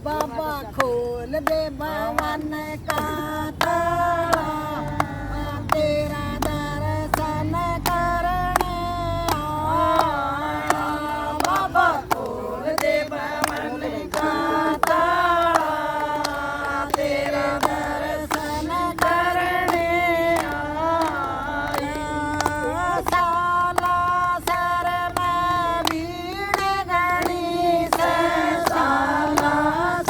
बाबा खोल दे भवन का ताला, तेरा दर्शन करने आया। बाबा खोल दे भवन का ताला, तेरा दर्शन करने आया। साला सर में भीड़ गणी से, साला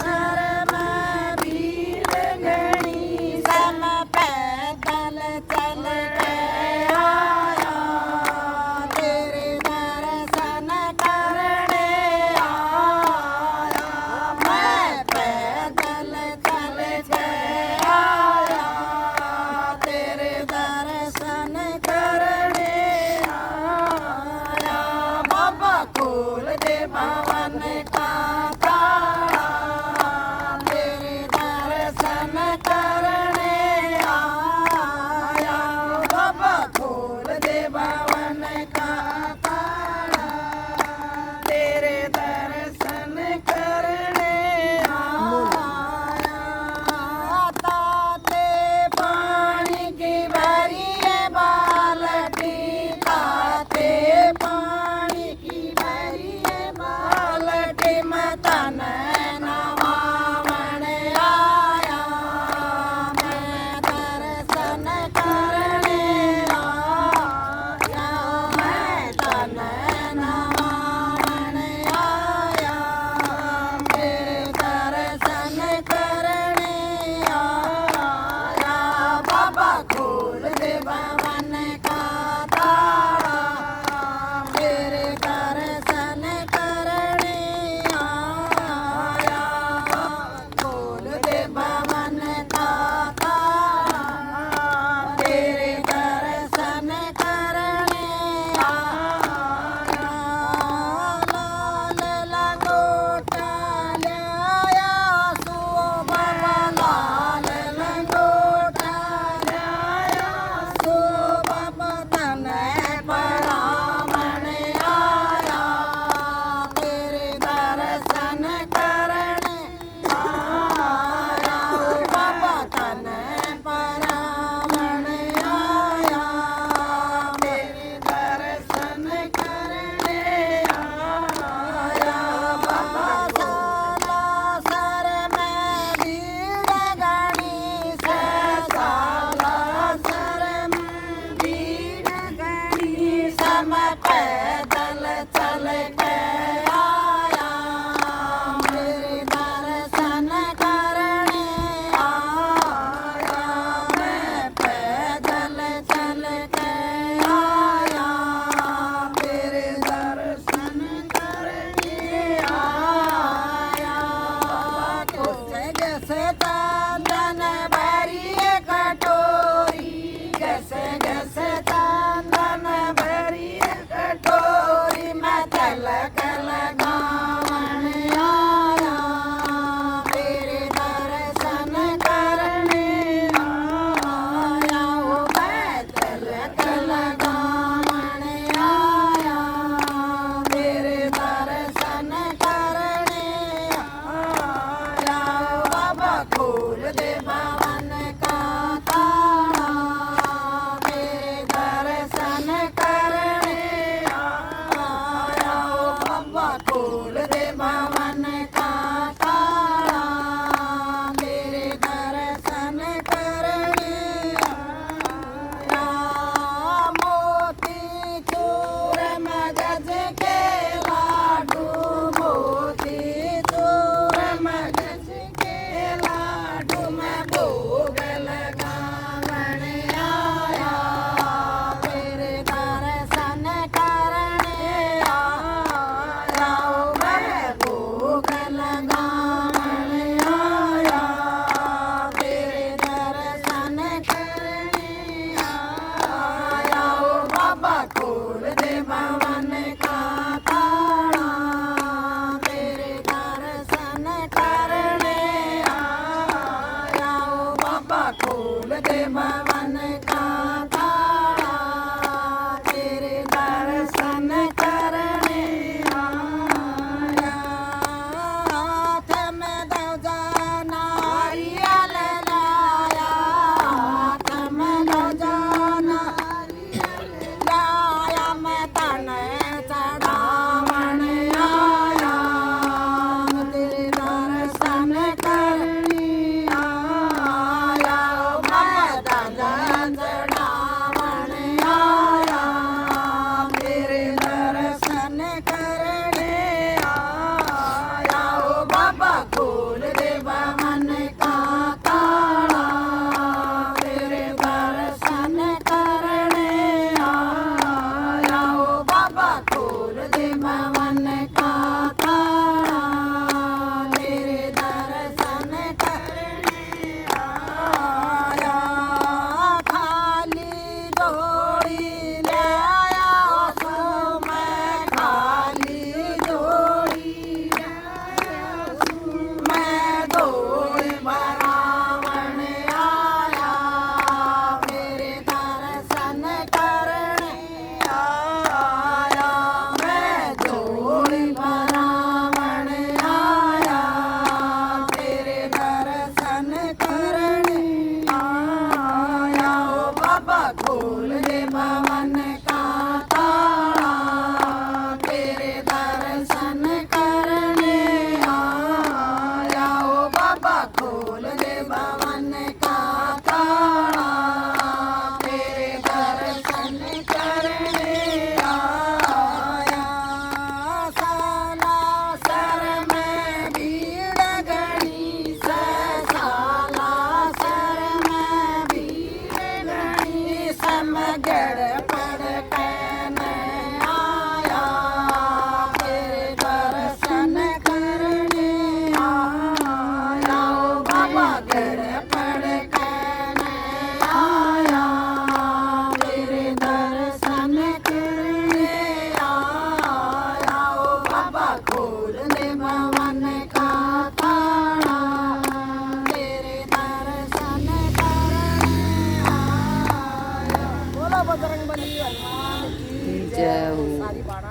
सर में भीड़ गणी से, मैं पैदल चल के आया, तेरे दर्शन करने आया। मैं पैदल चल के आया, तेरे दर्शन करने आया। बाबा खोल दे भवन का ताला, तेरे दर्शन करने आया। बाबा खोल दे भवन का ताला, तेरे दर्शन करने आया। ताते पानी की भरी है बाल्टी, ताते पानी की भरी है बाल्टी, मैं तन नवावन आया, मैं दर्शन करने आया। मैं तन नवावन आया, तेरे दर्शन करने आया। बाबा खोल दे भवन का ताला, तेरे दर्शन करने आया। खोल दे भवन का ताला, तेरे दर्शन करने आया। लाल लंगोटा लाया सो बाबा, लाल लंगोटा लाया सो बाबा, तन परामण आया, तेरे दर्शन करने आया। बाबा तन परामण आया, तेरे दर्शन करने आया। बाबा साला सर में भीड़ गणी से, साला सर में भीड़ गणी से, मैं पैदल चल के आया, तेरे दर्शन करने आया। मैं पैदल चल के आया, तेरे दर्शन करने आया। जैसे चंदन भरी है कटोरी, जैसे जैसे चंदन भरी है कटोरी, मैं तिलक लगावन आया, तेरे दर्शन करने आया। मैं तिलक लगावन आया, तेरे दर्शन करने आया। बाबा खोल दे भवन का ताला, तेरे दर्शन करने आया। बाबा खोल दे भवन का ताला, तेरे दर्शन करने आया। मोती चूर मगज के लाडू, मोती चूर मगज के लाडू, मैं भोग लगावन आया, तेरे दर्शन करने आया। मैं भोग बोलने भवन का ताड़ा तेरे दर्शन करने आया। बोलो बजरंग बली हनुमान की जय हो। सारी बाणा